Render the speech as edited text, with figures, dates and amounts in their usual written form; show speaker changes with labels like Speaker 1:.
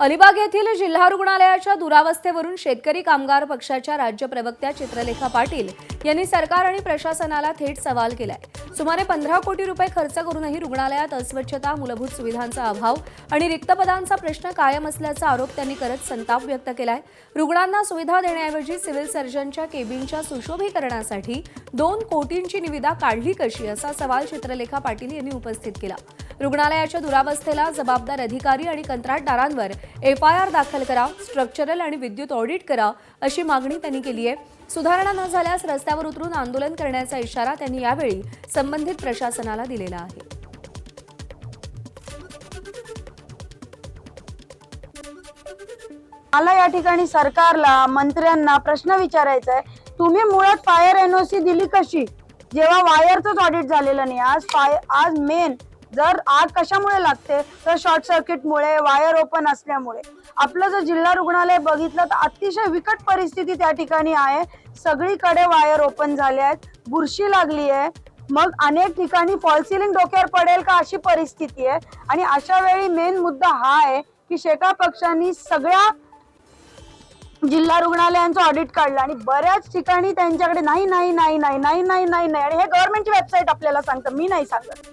Speaker 1: अलिबाग येथील जिल्हा रुग्णालयाच्या दुरावस्थेवरून शेतकरी कामगार पक्षाच्या राज्य प्रवक्त्या चित्रलेखा पाटील यांनी सरकार आणि प्रशासनाला थेट सवाल केलाय। सुमारे 15 कोटी रुपये खर्च करूनही रुग्णालयात अस्वच्छता, मूलभूत सुविधांचा अभाव आणि रिक्त पदांचा प्रश्न कायम असल्याचा आरोप त्यांनी करत संताप व्यक्त केलाय। रुग्णांना सुविधा देण्याऐवजी सिव्हिल सर्जनच्या केबिनच्या सुशोभीकरणासाठी 2 कोटींची निविदा काढली कशी, असा सवाल चित्रलेखा पाटील यांनी उपस्थित केला। रुग्णालयाच्या दुरावस्थेला जबाबदार अधिकारी आणि कंत्राटदारांवर FIR दाखल करा, स्ट्रक्चरल आणि विद्युत ऑडिट करा, अशी मागणी त्यांनी केली आहे। सुधारणा न झाल्यास रस्त्यावर उतरून आंदोलन करण्याचा इशारा त्यांनी यावेळी संबंधित प्रशासनाला दिलेला आहे।
Speaker 2: मला या ठिकाणी सरकारला, मंत्र्यांना प्रश्न विचारायचा आहे, तुम्ही मुळात फायर NOC दिली कशी, जेव्हा वायरचंच ऑडिट झालेलं नाही। आज मेन जर आग कशामुळे लागते तर शॉर्ट सर्किटमुळे, वायर ओपन असल्यामुळे। आपलं जर जिल्हा रुग्णालय बघितलं तर अतिशय विकट परिस्थिती त्या ठिकाणी आहे। सगळीकडे वायर ओपन झाले आहेत, बुरशी लागली आहे, मग अनेक ठिकाणी फॉल सिलिंग डोक्यावर पडेल का अशी परिस्थिती आहे। आणि अशा वेळी मेन मुद्दा हा आहे की शेका पक्षांनी सगळ्या जिल्हा रुग्णालयांचं ऑडिट काढलं आणि बऱ्याच ठिकाणी त्यांच्याकडे नाही आणि हे गव्हर्नमेंटची वेबसाईट आपल्याला सांगतं, मी नाही सांगत।